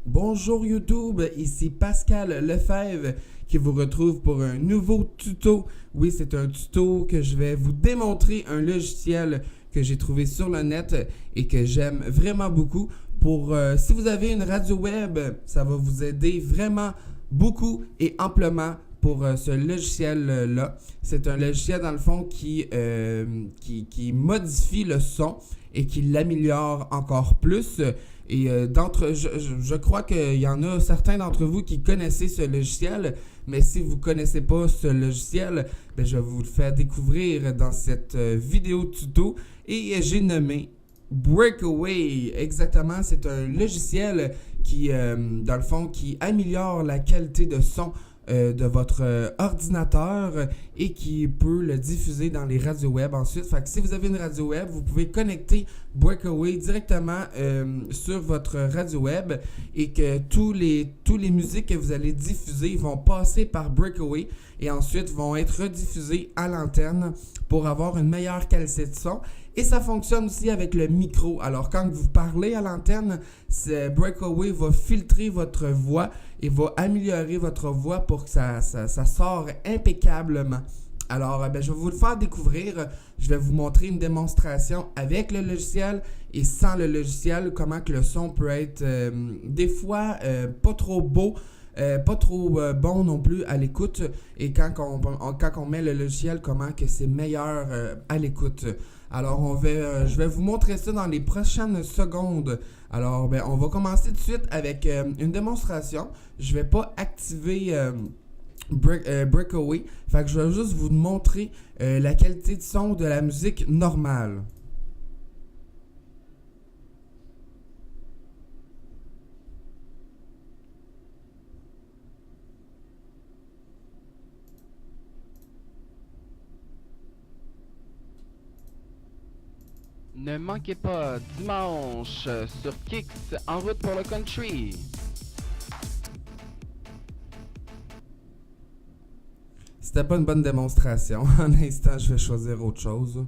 Bonjour YouTube, ici Pascal Lefebvre qui vous retrouve pour un nouveau tuto. Oui, c'est un tuto que je vais vous démontrer un logiciel que j'ai trouvé sur le net et que j'aime vraiment beaucoup. Si vous avez une radio web, ça va vous aider vraiment beaucoup et amplement pour ce logiciel-là. C'est un logiciel dans le fond qui modifie le son et qui l'améliore encore plus. Et je crois qu'il y en a certains d'entre vous qui connaissez ce logiciel, mais si vous ne connaissez pas ce logiciel, je vais vous le faire découvrir dans cette vidéo tuto. Et j'ai nommé Breakaway. Exactement, c'est un logiciel dans le fond, qui améliore la qualité de son de votre ordinateur et qui peut le diffuser dans les radios web ensuite. Fait que si vous avez une radio web, vous pouvez connecter Breakaway directement sur votre radio web et que tous les musiques que vous allez diffuser vont passer par Breakaway et ensuite vont être rediffusées à l'antenne pour avoir une meilleure qualité de son. Et ça fonctionne aussi avec le micro. Alors, quand vous parlez à l'antenne, Breakaway va filtrer votre voix et va améliorer votre voix pour que ça sorte impeccablement. Alors, je vais vous le faire découvrir. Je vais vous montrer une démonstration avec le logiciel et sans le logiciel, comment que le son peut être des fois pas trop beau. Pas trop bon non plus à l'écoute et quand on met le logiciel, comment que c'est meilleur à l'écoute. Alors je vais vous montrer ça dans les prochaines secondes. Alors on va commencer tout de suite avec une démonstration. Je vais pas activer Breakaway, fait que je vais juste vous montrer la qualité de son de la musique normale. Ne manquez pas dimanche sur Kix en route pour le country. C'était pas une bonne démonstration. En instant, je vais choisir autre chose.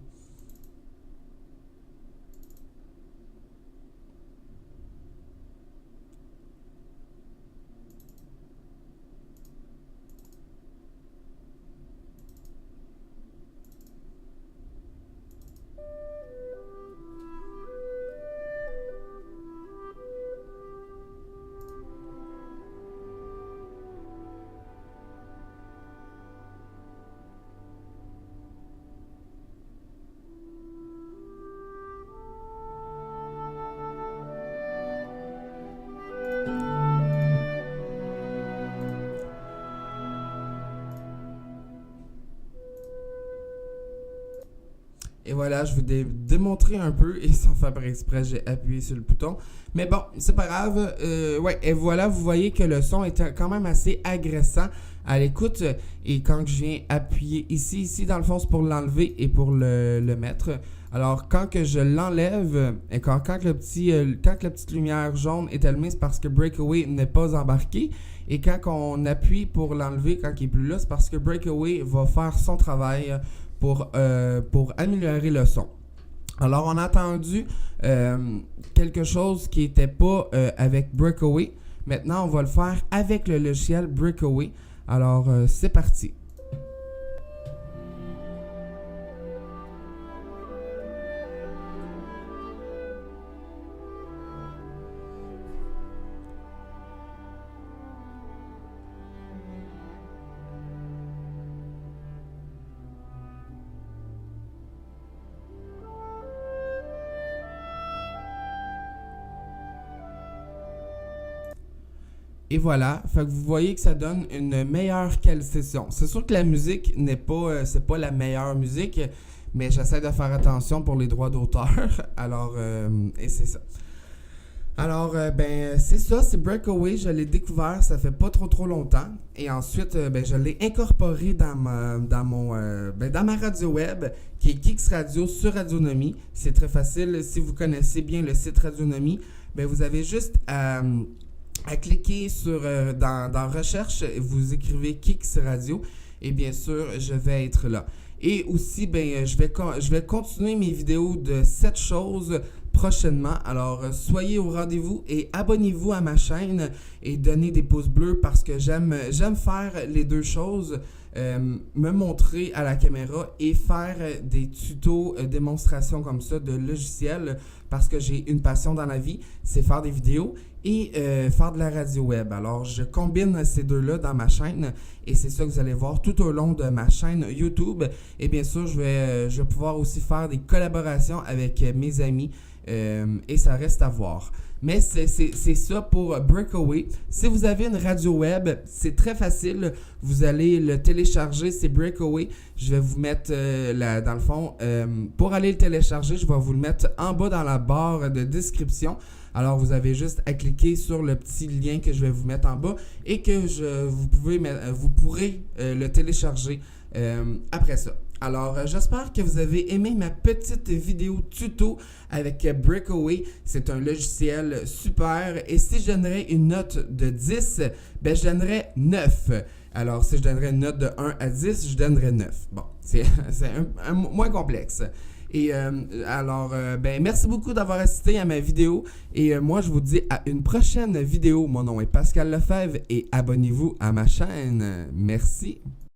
Et voilà, je vais démontrer un peu et sans faire exprès, j'ai appuyé sur le bouton. Mais bon, c'est pas grave. Ouais, et voilà, vous voyez que le son est quand même assez agressant à l'écoute. Et quand je viens appuyer ici dans le fond, c'est pour l'enlever et pour le mettre. Alors, quand que je l'enlève, et quand la petite lumière jaune est allumée, c'est parce que Breakaway n'est pas embarqué. Et quand on appuie pour l'enlever, quand il n'est plus là, c'est parce que Breakaway va faire son travail pour améliorer le son. Alors, on a entendu quelque chose qui n'était pas avec Breakaway. Maintenant, on va le faire avec le logiciel Breakaway. Alors, c'est parti. Et voilà, fait que vous voyez que ça donne une meilleure qualité de son. C'est sûr que la musique c'est pas la meilleure musique, mais j'essaie de faire attention pour les droits d'auteur. Alors, et c'est ça. Alors, c'est ça, c'est Breakaway, je l'ai découvert, ça fait pas trop longtemps. Et ensuite, je l'ai incorporé dans ma radio web, qui est Kix Radio sur Radionomie. C'est très facile, si vous connaissez bien le site Radionomie, vous avez juste à cliquer dans Recherche, vous écrivez Kix Radio, et bien sûr, je vais être là. Et aussi, je vais continuer mes vidéos de 7 choses prochainement. Alors, soyez au rendez-vous et abonnez-vous à ma chaîne et donnez des pouces bleus parce que j'aime faire les deux choses. Me montrer à la caméra et faire des tutos, démonstrations comme ça de logiciels parce que j'ai une passion dans la vie, c'est faire des vidéos et faire de la radio web. Alors, je combine ces deux-là dans ma chaîne et c'est ça que vous allez voir tout au long de ma chaîne YouTube. Et bien sûr, je vais pouvoir aussi faire des collaborations avec mes amis et ça reste à voir. Mais c'est ça pour Breakaway. Si vous avez une radio web, c'est très facile. Vous allez le télécharger, c'est Breakaway. Je vais vous mettre dans le fond, pour aller le télécharger, je vais vous le mettre en bas dans la barre de description. Alors, vous avez juste à cliquer sur le petit lien que je vais vous mettre en bas et que vous pourrez le télécharger après ça. Alors, j'espère que vous avez aimé ma petite vidéo tuto avec Breakaway. C'est un logiciel super. Et si je donnerais une note de 10, ben je donnerais 9. Alors, si je donnerais une note de 1 à 10, je donnerais 9. Bon, c'est un moins complexe. Et ben merci beaucoup d'avoir assisté à ma vidéo. Et moi, je vous dis à une prochaine vidéo. Mon nom est Pascal Lefebvre et abonnez-vous à ma chaîne. Merci.